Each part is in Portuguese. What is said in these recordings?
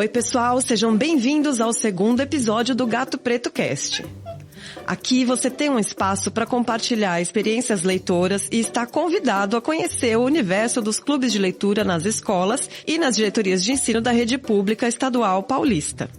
Oi, pessoal, sejam bem-vindos ao segundo episódio do Gato Preto Cast. Aqui você tem um espaço para compartilhar experiências leitoras e está convidado a conhecer o universo dos clubes de leitura nas escolas e nas diretorias de ensino da rede pública estadual paulista.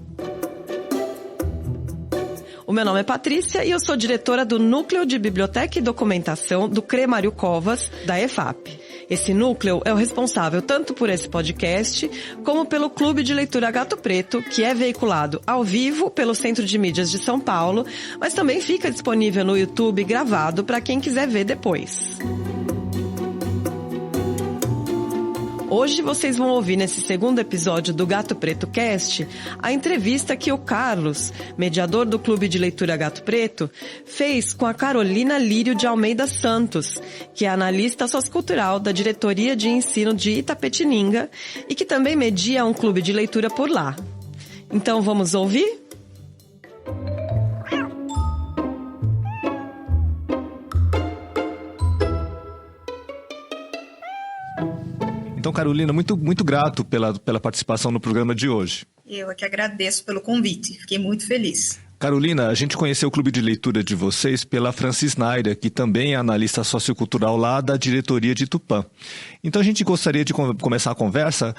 O meu nome é Patrícia e eu sou diretora do Núcleo de Biblioteca e Documentação do CRE Mário Covas, da EFAP. Esse núcleo é o responsável tanto por esse podcast, como pelo Clube de Leitura Gato Preto, que é veiculado ao vivo pelo Centro de Mídias de São Paulo, mas também fica disponível no YouTube gravado para quem quiser ver depois. Hoje vocês vão ouvir nesse segundo episódio do Gato Preto Cast a entrevista que o Carlos, mediador do Clube de Leitura Gato Preto, fez com a Carolina Lírio de Almeida Santos, que é analista sociocultural da Diretoria de Ensino de Itapetininga e que também media um clube de leitura por lá. Então vamos ouvir? Então, Carolina, muito grato pela participação no programa de hoje. Eu é que agradeço pelo convite, fiquei muito feliz. Carolina, a gente conheceu o clube de leitura de vocês pela Francis Naira, que também é analista sociocultural lá da diretoria de Tupã. Então a gente gostaria de começar a conversa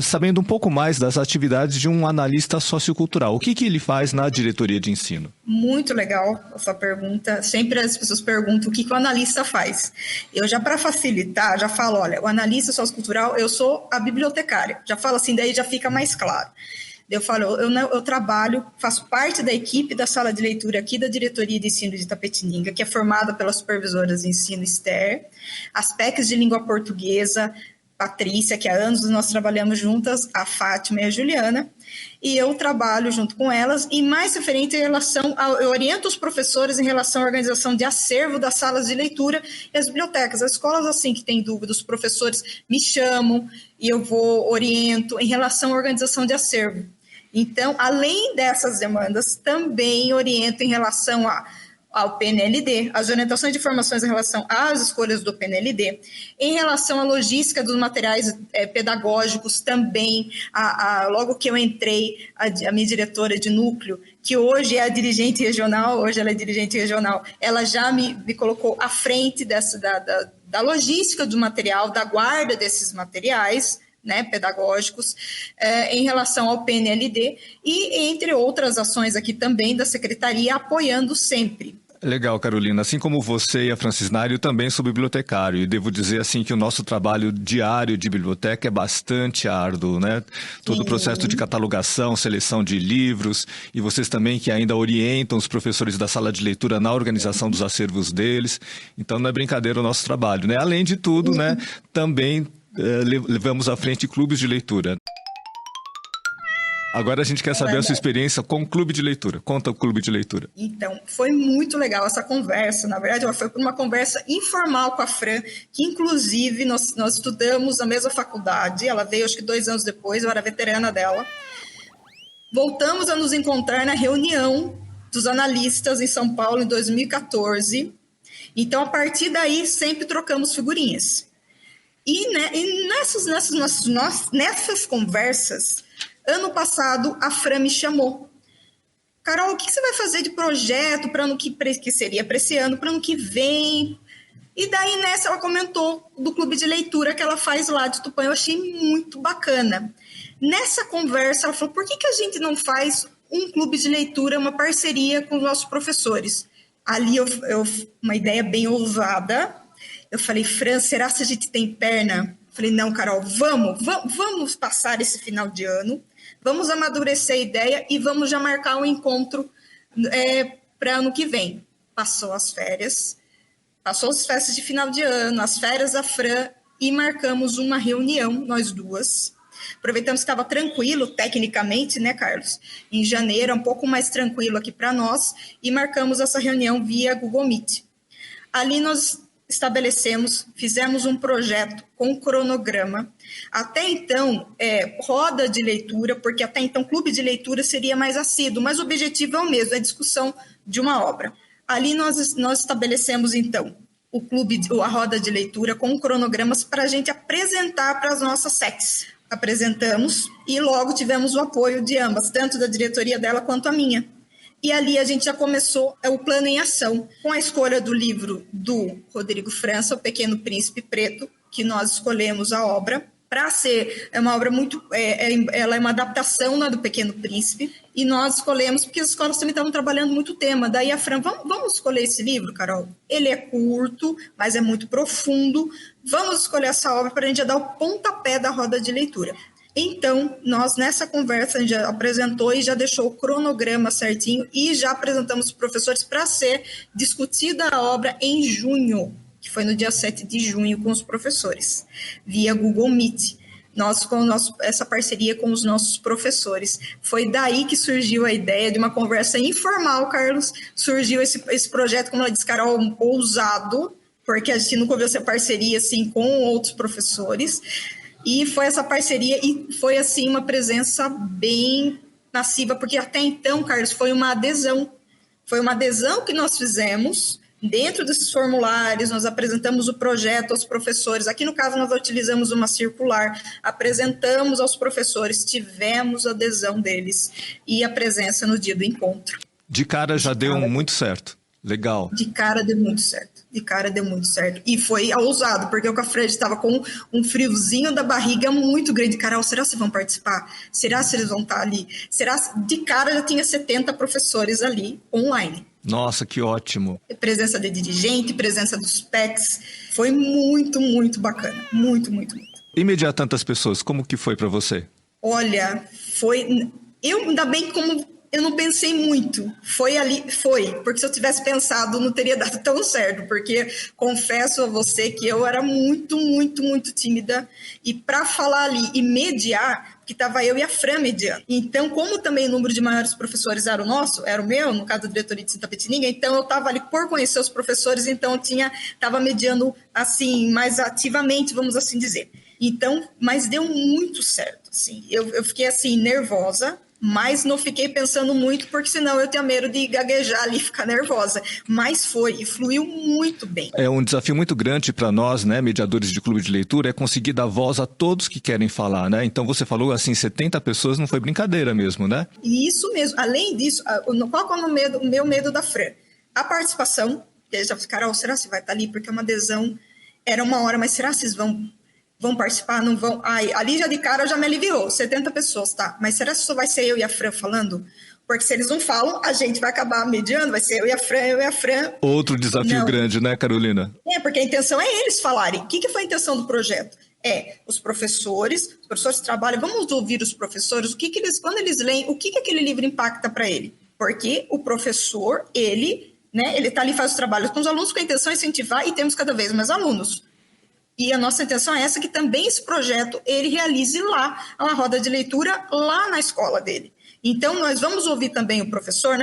sabendo um pouco mais das atividades de um analista sociocultural. O que ele faz na diretoria de ensino? Muito legal a sua pergunta. Sempre as pessoas perguntam o que o analista faz. Eu já, para facilitar, já falo, olha, o analista sociocultural, eu sou a bibliotecária. Já falo assim, daí já fica mais claro. Eu falo, eu trabalho, faço parte da equipe da sala de leitura aqui da Diretoria de Ensino de Itapetininga, que é formada pelas supervisoras de ensino Esther, as PECs de língua portuguesa, Patrícia, que há anos nós trabalhamos juntas, a Fátima e a Juliana, e eu trabalho junto com elas, e mais referente em relação, eu oriento os professores em relação à organização de acervo das salas de leitura e as bibliotecas. As escolas, assim, que têm dúvidas, os professores me chamam e eu oriento em relação à organização de acervo. Então, além dessas demandas, também oriento em relação ao PNLD, as orientações de informações em relação às escolhas do PNLD, em relação à logística dos materiais pedagógicos também, logo que eu entrei, a minha diretora de núcleo, que hoje é a dirigente regional, ela já me colocou à frente da logística do material, da guarda desses materiais, né, pedagógicos, em relação ao PNLD e entre outras ações aqui também da Secretaria, apoiando sempre. Legal, Carolina. Assim como você e a Francis Naira, eu também sou bibliotecário e devo dizer assim que o nosso trabalho diário de biblioteca é bastante árduo, né? Todo o processo de catalogação, seleção de livros e vocês também que ainda orientam os professores da sala de leitura na organização dos acervos deles. Então não é brincadeira o nosso trabalho, né? Além de tudo, né? Também levamos à frente clubes de leitura. Agora a gente quer saber a sua experiência com o clube de leitura. Conta o clube de leitura. Então, foi muito legal essa conversa. Na verdade, foi uma conversa informal com a Fran, que inclusive nós estudamos na mesma faculdade. Ela veio acho que 2 anos depois, eu era veterana dela. Voltamos a nos encontrar na reunião dos analistas em São Paulo em 2014. Então, a partir daí, sempre trocamos figurinhas. E nessas conversas, ano passado, a Fran me chamou. Carol, o que você vai fazer de projeto para ano que seria para esse ano, para ano que vem? E daí, nessa, ela comentou do clube de leitura que ela faz lá de Tupã. Eu achei muito bacana. Nessa conversa, ela falou, por que a gente não faz um clube de leitura, uma parceria com os nossos professores? Ali, uma ideia bem ousada. Eu falei, Fran, será que a gente tem perna? Falei, não, Carol, vamos passar esse final de ano, vamos amadurecer a ideia e vamos já marcar um encontro para ano que vem. Passou as festas de final de ano, as férias da Fran, e marcamos uma reunião, nós duas. Aproveitamos que estava tranquilo, tecnicamente, né, Carlos? Em janeiro, um pouco mais tranquilo aqui para nós, e marcamos essa reunião via Google Meet. Ali nós fizemos um projeto com cronograma. Até então, roda de leitura, porque até então clube de leitura seria mais assíduo, mas o objetivo é o mesmo, é a discussão de uma obra. Ali nós estabelecemos, então, a roda de leitura com cronogramas para a gente apresentar para as nossas SECs. apresentamos e logo tivemos o apoio de ambas, tanto da diretoria dela quanto a minha. E ali a gente já começou o plano em ação, com a escolha do livro do Rodrigo França, O Pequeno Príncipe Preto, que nós escolhemos a obra, para ser uma obra muito... ela é uma adaptação, né, do Pequeno Príncipe, e nós escolhemos, porque as escolas também estavam trabalhando muito o tema. Daí a Fran, vamos escolher esse livro, Carol? Ele é curto, mas é muito profundo. Vamos escolher essa obra para a gente já dar o pontapé da roda de leitura. Então, nós nessa conversa a gente já apresentou e já deixou o cronograma certinho e já apresentamos os professores para ser discutida a obra em junho, que foi no dia 7 de junho com os professores, via Google Meet. Nós, com essa parceria com os nossos professores. Foi daí que surgiu a ideia de uma conversa informal, Carlos, surgiu esse projeto, como ela disse, Carol, ousado, porque a gente nunca viu essa parceria assim com outros professores. E foi essa parceria e foi, assim, uma presença bem massiva, porque até então, Carlos, foi uma adesão. Foi uma adesão que nós fizemos. Dentro desses formulários, nós apresentamos o projeto aos professores. Aqui, no caso, nós utilizamos uma circular, apresentamos aos professores, tivemos a adesão deles e a presença no dia do encontro. De cara já deu muito certo. Legal. De cara deu muito certo. E foi ousado, porque o Cafred estava com um friozinho da barriga muito grande. Carol, será que vão participar? Será que eles vão estar ali? De cara já tinha 70 professores ali, online. Nossa, que ótimo. Presença de dirigente, presença dos PECs. Foi muito, muito bacana. Muito, muito, muito. E mediar tantas pessoas, como que foi para você? Olha, ainda bem como... Eu não pensei muito, porque se eu tivesse pensado não teria dado tão certo, porque confesso a você que eu era muito, muito, muito tímida e para falar ali e mediar, que estava eu e a Fran mediando. Então, como também o número de maiores professores era o meu, no caso da diretoria de Santa Petininga, então eu estava ali por conhecer os professores, então eu estava mediando assim, mais ativamente, vamos assim dizer. Então, mas deu muito certo, assim. Eu fiquei assim, nervosa, mas não fiquei pensando muito, porque senão eu tinha medo de gaguejar ali e ficar nervosa. Mas e fluiu muito bem. É um desafio muito grande para nós, né, mediadores de clube de leitura, é conseguir dar voz a todos que querem falar, né? Então você falou assim, 70 pessoas, não foi brincadeira mesmo, né? Isso mesmo. Além disso, qual é o meu medo da Fran? A participação, que eles já ficaram, Carol, será que você vai estar ali? Porque é uma adesão, era uma hora, mas será que vocês vão participar, não vão? Ali já de cara já me aliviou, 70 pessoas, tá? Mas será que só vai ser eu e a Fran falando? Porque se eles não falam, a gente vai acabar mediando, vai ser eu e a Fran. Outro desafio grande, né, Carolina? Porque a intenção é eles falarem. O que foi a intenção do projeto? Os professores trabalham, vamos ouvir os professores, quando eles leem, o que aquele livro impacta para ele? Porque o professor, ele está ali, faz os trabalhos com os alunos, com a intenção de incentivar e temos cada vez mais alunos. E a nossa intenção é essa, que também esse projeto ele realize lá, uma roda de leitura lá na escola dele. Então, nós vamos ouvir também o professor,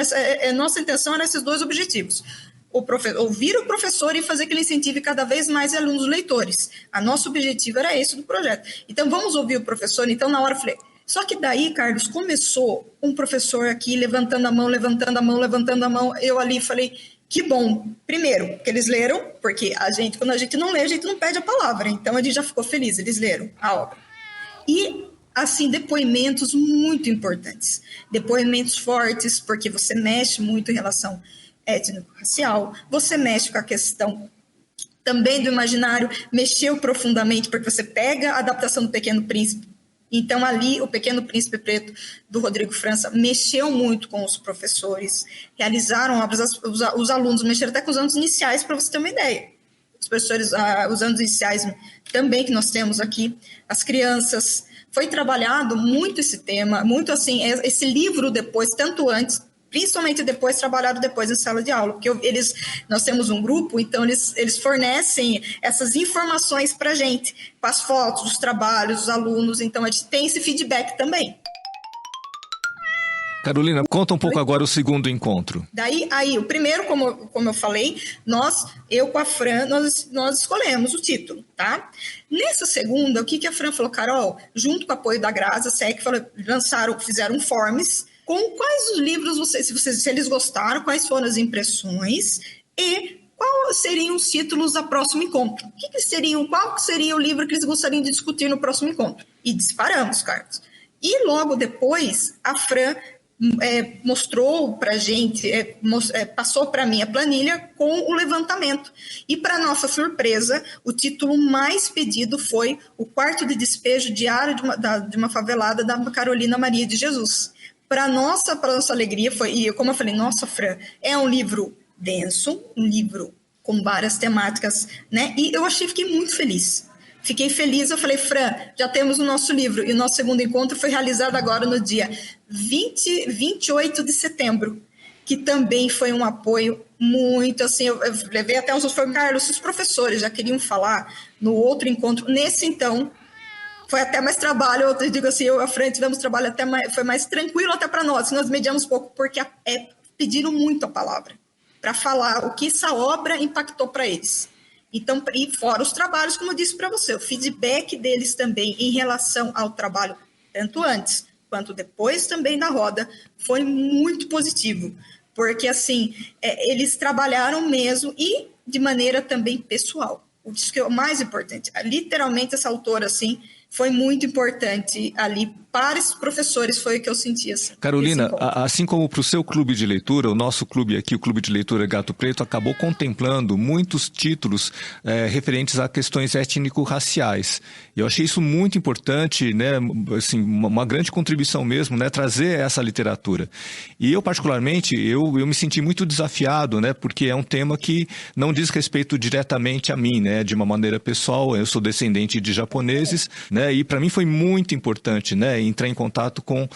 nossa intenção era esses dois objetivos. Ouvir o professor e fazer que ele incentive cada vez mais alunos leitores. Nosso objetivo era esse do projeto. Então, vamos ouvir o professor. Então, na hora eu falei... Só que daí, Carlos, começou um professor aqui levantando a mão. Eu ali falei... Que bom, primeiro, que eles leram, porque quando a gente não lê, a gente não pede a palavra, então a gente já ficou feliz, eles leram a obra. E, assim, depoimentos muito importantes, depoimentos fortes, porque você mexe muito em relação étnico-racial, você mexe com a questão também do imaginário, mexeu profundamente, porque você pega a adaptação do Pequeno Príncipe. Então, ali, o Pequeno Príncipe Preto, do Rodrigo França, mexeu muito com os professores, realizaram obras, os alunos mexeram até com os anos iniciais, para você ter uma ideia. Os professores, os anos iniciais também que nós temos aqui, as crianças, foi trabalhado muito esse tema, muito assim, esse livro depois, tanto antes, principalmente depois, trabalhado depois em sala de aula, porque nós temos um grupo, então eles fornecem essas informações para a gente, com as fotos, os trabalhos, os alunos, então a gente tem esse feedback também. Carolina, conta um pouco agora o segundo encontro. Daí, o primeiro, como eu falei, eu com a Fran, nós escolhemos o título, tá? Nessa segunda, o que a Fran falou, Carol, junto com o apoio da Graça, a SEC, fizeram forms, com quais os livros se eles gostaram, quais foram as impressões e quais seriam os títulos do próximo encontro. Qual seria o livro que eles gostariam de discutir no próximo encontro? E disparamos, Carlos. E logo depois, a Fran mostrou para a gente, passou para mim a planilha com o levantamento. E, para nossa surpresa, o título mais pedido foi O Quarto de Despejo Diário de uma Favelada, da Carolina Maria de Jesus. Para nossa alegria, e como eu falei, nossa, Fran, é um livro denso, um livro com várias temáticas, né? E eu fiquei muito feliz. Fiquei feliz, eu falei, Fran, já temos o nosso livro. E o nosso segundo encontro foi realizado agora no dia 28 de setembro, que também foi um apoio muito, assim, eu levei até uns outros, falei, Carlos, se os professores já queriam falar no outro encontro, nesse então, foi até mais trabalho, eu digo assim, eu e a Fran tivemos trabalho até mais, foi mais tranquilo até para nós mediamos pouco, porque pediram muito a palavra, para falar o que essa obra impactou para eles. Então, e fora os trabalhos, como eu disse para você, o feedback deles também em relação ao trabalho, tanto antes quanto depois também da roda, foi muito positivo, porque assim, eles trabalharam mesmo e de maneira também pessoal. Isso que é o mais importante. Literalmente, essa autora, assim, foi muito importante ali para esses professores, foi o que eu senti. Assim, Carolina, assim como para o seu clube de leitura, o nosso clube aqui, o Clube de Leitura Gato Preto, acabou contemplando muitos títulos referentes a questões étnico-raciais. Eu achei isso muito importante, né, assim, uma grande contribuição mesmo, né, trazer essa literatura. E eu, particularmente, eu me senti muito desafiado, né, porque é um tema que não diz respeito diretamente a mim, né, de uma maneira pessoal. Eu sou descendente de japoneses, né, e para mim foi muito importante, né, entrar em contato com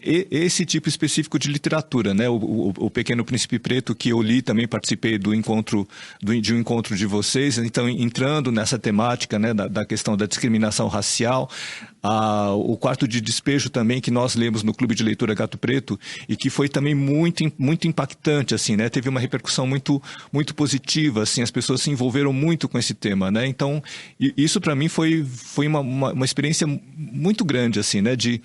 esse tipo específico de literatura, né? O Pequeno Príncipe Preto, que eu li, também participei de um encontro de vocês, então entrando nessa temática, né, da questão da discriminação racial, o Quarto de Despejo também, que nós lemos no Clube de Leitura Gato Preto, e que foi também muito, muito impactante, assim, né? Teve uma repercussão muito, muito positiva, assim, as pessoas se envolveram muito com esse tema, né? Então, isso para mim foi uma experiência muito grande, assim, né? De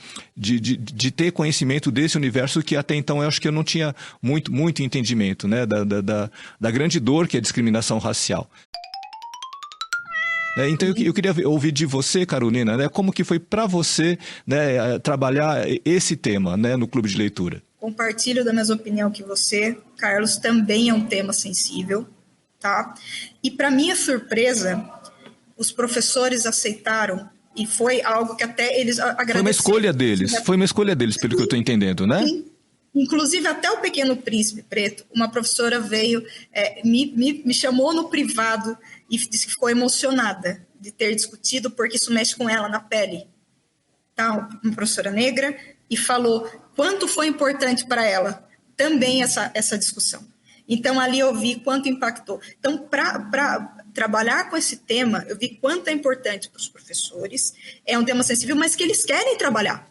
ter conhecimento desse universo que até então eu acho que eu não tinha muito entendimento, né, da grande dor que é a discriminação racial. Então eu queria ouvir de você, Carolina, né, como que foi para você, né, trabalhar esse tema, né, no Clube de Leitura. Compartilho da mesma opinião que você, Carlos, também é um tema sensível, tá? E para minha surpresa, os professores aceitaram. E foi algo que até eles agradeceram. Foi uma escolha deles, pelo que eu estou entendendo, né? Sim. Inclusive, até o Pequeno Príncipe Preto, uma professora veio, me chamou no privado e disse que ficou emocionada de ter discutido, porque isso mexe com ela na pele. Tá? Uma professora negra, e falou quanto foi importante para ela também essa discussão. Então, ali eu vi quanto impactou. Então, para trabalhar com esse tema, eu vi quanto é importante para os professores, é um tema sensível, mas que eles querem trabalhar.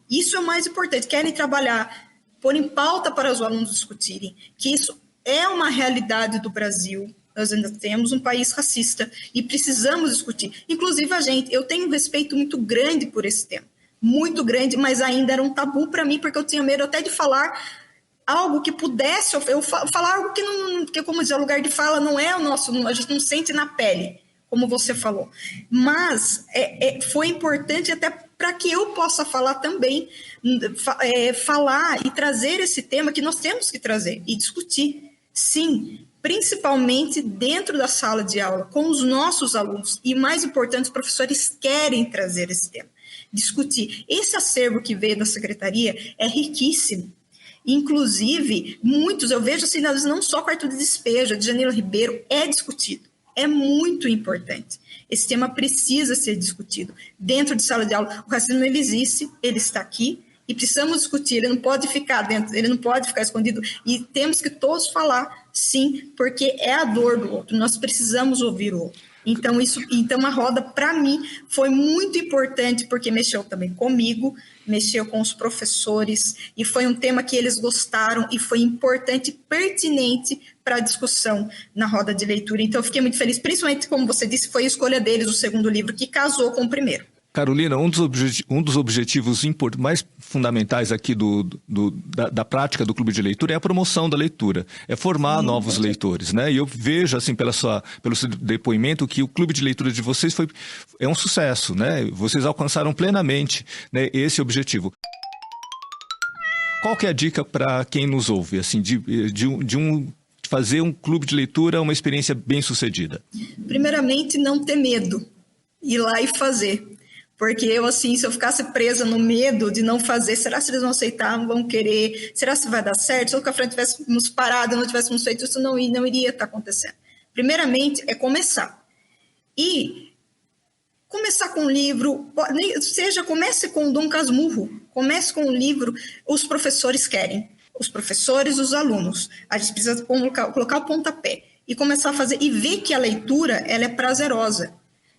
Isso é o mais importante, querem trabalhar, pôr em pauta para os alunos discutirem, que isso é uma realidade do Brasil, nós ainda temos um país racista e precisamos discutir. Inclusive eu tenho um respeito muito grande por esse tema, muito grande, mas ainda era um tabu para mim, porque eu tinha medo até de falar algo que pudesse, eu falar algo que não, que como dizer, o lugar de fala não é o nosso, a gente não sente na pele, como você falou, mas foi importante até para que eu possa falar também, falar e trazer esse tema que nós temos que trazer e discutir, sim, principalmente dentro da sala de aula, com os nossos alunos, e mais importante, os professores querem trazer esse tema, discutir. Esse acervo que veio da secretaria é riquíssimo. Inclusive, muitos, eu vejo assim, não só o Quarto de Despejo, de Janila Ribeiro, é discutido. É muito importante. Esse tema precisa ser discutido dentro de sala de aula. O racismo, ele existe, ele está aqui, e precisamos discutir, ele não pode ficar dentro, ele não pode ficar escondido, e temos que todos falar, sim, porque é a dor do outro, nós precisamos ouvir o outro. Então a roda, para mim, foi muito importante, porque mexeu também comigo, mexeu com os professores, e foi um tema que eles gostaram, e foi importante e pertinente para a discussão na roda de leitura. Então eu fiquei muito feliz, principalmente, como você disse, foi a escolha deles, o segundo livro, que casou com o primeiro. Carolina, um dos objetivos mais fundamentais aqui da prática do Clube de Leitura é a promoção da leitura, é formar novos leitores, né? E eu vejo, assim, pelo seu depoimento, que o Clube de Leitura de vocês é um sucesso, né? Vocês alcançaram plenamente, né, esse objetivo. Qual que é a dica para quem nos ouve, assim, de fazer um clube de leitura uma experiência bem-sucedida? Primeiramente, não ter medo, ir lá e fazer. Porque eu, assim, se eu ficasse presa no medo de não fazer, será que eles vão aceitar, não vão querer? Será que vai dar certo? Se o café tivéssemos parado, não tivéssemos feito isso, não iria estar acontecendo. Primeiramente, é começar. E começar com um livro, comece com o Dom Casmurro, comece com um livro, os professores querem. Os professores, os alunos. A gente precisa colocar o pontapé e começar a fazer, e ver que a leitura, ela é prazerosa.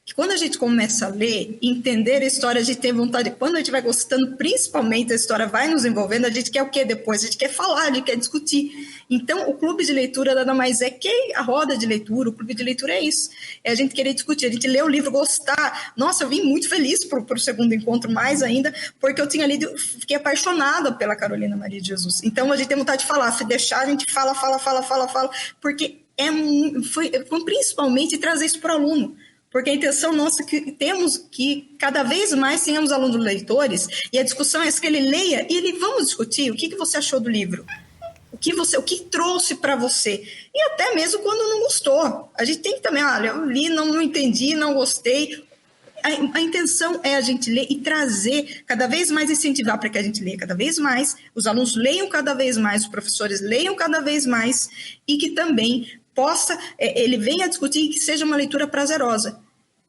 Que quando a gente começa a ler, entender a história, a gente tem vontade, quando a gente vai gostando, principalmente a história vai nos envolvendo, a gente quer o quê depois? A gente quer falar, a gente quer discutir. Então, o clube de leitura nada mais é que a roda de leitura, o clube de leitura é isso. É a gente querer discutir, a gente ler o livro, gostar. Nossa, eu vim muito feliz para o segundo encontro, mais ainda, porque eu tinha lido, fiquei apaixonada pela Carolina Maria de Jesus. Então, a gente tem vontade de falar, se deixar, a gente fala, porque foi principalmente trazer isso para o aluno. Porque a intenção nossa é que temos que cada vez mais tenhamos alunos leitores, e a discussão é que ele leia e vamos discutir o que você achou do livro, o que trouxe para você, e até mesmo quando não gostou. A gente tem que também, olha, eu li, não entendi, não gostei. A intenção é a gente ler e trazer, cada vez mais incentivar para que a gente leia cada vez mais, os alunos leiam cada vez mais, os professores leiam cada vez mais, e que também ele venha discutir e que seja uma leitura prazerosa.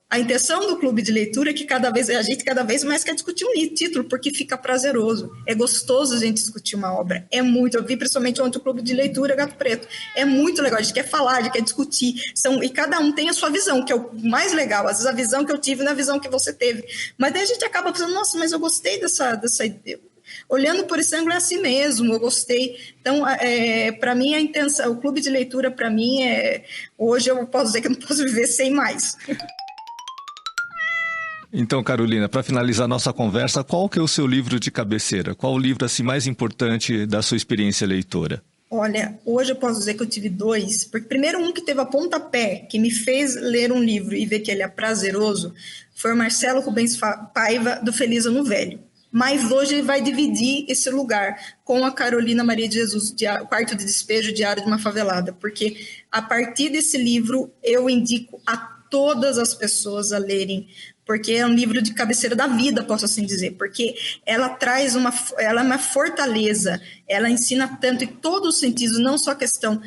A intenção do clube de leitura é que a gente cada vez mais quer discutir um título, porque fica prazeroso. É gostoso a gente discutir uma obra. É muito. Eu vi principalmente ontem o clube de leitura Gato Preto. É muito legal. A gente quer falar, a gente quer discutir. E cada um tem a sua visão, que é o mais legal. Às vezes a visão que eu tive não é a visão que você teve. Mas daí a gente acaba pensando, nossa, mas eu gostei dessa ideia. Olhando por esse ângulo é assim mesmo, eu gostei. Então, para mim, a intenção, o clube de leitura, para mim, hoje eu posso dizer que eu não posso viver sem mais. Então, Carolina, para finalizar nossa conversa, qual que é o seu livro de cabeceira? Qual o livro assim, mais importante da sua experiência leitora? Olha, hoje eu posso dizer que eu tive 2, porque primeiro um que teve a pontapé, que me fez ler um livro e ver que ele é prazeroso, foi o Marcelo Rubens Paiva, do Feliz Ano Velho. Mas hoje ele vai dividir esse lugar com a Carolina Maria de Jesus, o Quarto de Despejo, Diário de uma Favelada, porque a partir desse livro eu indico a todas as pessoas a lerem, porque é um livro de cabeceira da vida, posso assim dizer, porque ela traz ela é uma fortaleza, ela ensina tanto em todos os sentidos, não só a questão,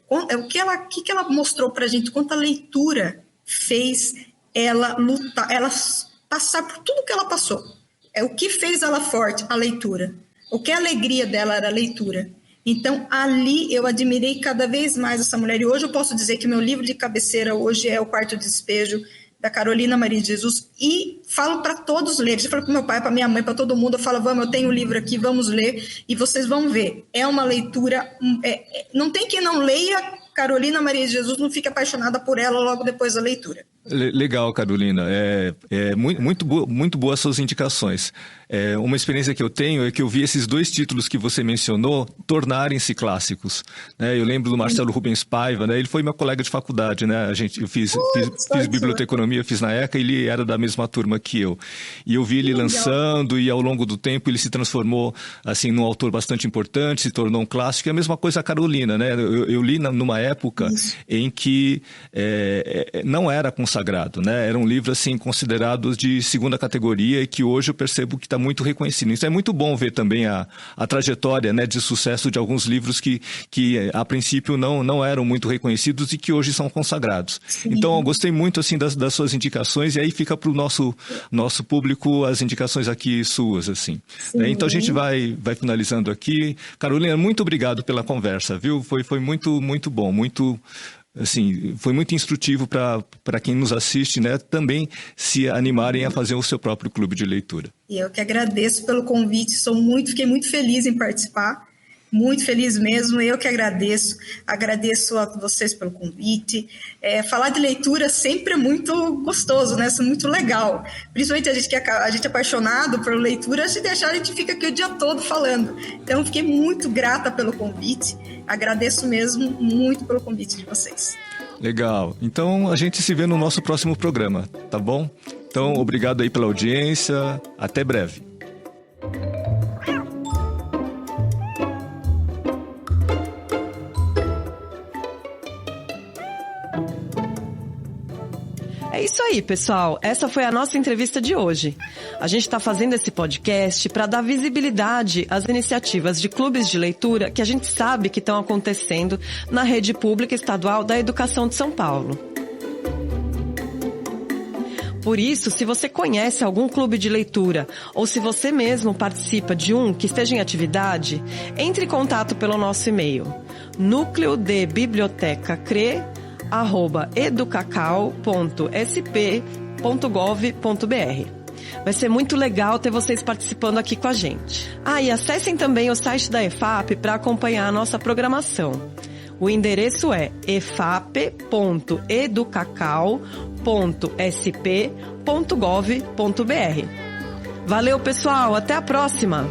o que ela mostrou para a gente, quanto a leitura fez ela lutar, ela passar por tudo que ela passou. O que fez ela forte? A leitura. O que a alegria dela era a leitura. Então, ali eu admirei cada vez mais essa mulher, e hoje eu posso dizer que meu livro de cabeceira hoje é O Quarto de Despejo, da Carolina Maria de Jesus, e falo para todos lerem. Eu falo para meu pai, para minha mãe, para todo mundo, eu falo, vamos, eu tenho o livro aqui, vamos ler, e vocês vão ver. É uma leitura, não tem quem não leia Carolina Maria de Jesus, não fique apaixonada por ela logo depois da leitura. Legal, Carolina. Muito boas suas indicações. Uma experiência que eu tenho é que eu vi esses 2 títulos que você mencionou tornarem-se clássicos, né? Eu lembro do Marcelo Rubens Paiva, né? Ele foi meu colega de faculdade, né? Eu fiz biblioteconomia, fiz na ECA, e ele era da mesma turma que eu. E eu vi ele lançando, e ao longo do tempo ele se transformou assim, num autor bastante importante, se tornou um clássico. E a mesma coisa a Carolina, né? Eu li numa época em que não era consagrado, né? Era um livro assim, considerado de segunda categoria, e que hoje eu percebo que está muito reconhecido. Isso é muito bom ver também a trajetória, né, de sucesso de alguns livros que a princípio não eram muito reconhecidos e que hoje são consagrados. Sim. Então, eu gostei muito assim das suas indicações, e aí fica para o nosso público as indicações aqui suas, assim. Então, a gente vai finalizando aqui. Carolina, muito obrigado pela conversa, viu? Foi muito, muito bom, muito... Assim, foi muito instrutivo para quem nos assiste, né, também se animarem a fazer o seu próprio clube de leitura. E eu que agradeço pelo convite, fiquei muito feliz em participar. Muito feliz mesmo, eu que agradeço a vocês pelo convite. Falar de leitura sempre é muito gostoso, né? Isso é muito legal. Principalmente a gente é apaixonado por leitura, se deixar a gente fica aqui o dia todo falando. Então, fiquei muito grata pelo convite, agradeço mesmo muito pelo convite de vocês. Legal, então a gente se vê no nosso próximo programa, tá bom? Então, obrigado aí pela audiência, até breve. É isso aí, pessoal. Essa foi a nossa entrevista de hoje. A gente está fazendo esse podcast para dar visibilidade às iniciativas de clubes de leitura que a gente sabe que estão acontecendo na rede pública estadual da educação de São Paulo. Por isso, se você conhece algum clube de leitura ou se você mesmo participa de um que esteja em atividade, entre em contato pelo nosso e-mail nucleodebibliotecacre@educacau.sp.gov.br. Vai ser muito legal ter vocês participando aqui com a gente. E acessem também o site da EFAP para acompanhar a nossa programação. O endereço é efap.educacau.sp.gov.br. Valeu, pessoal! Até a próxima!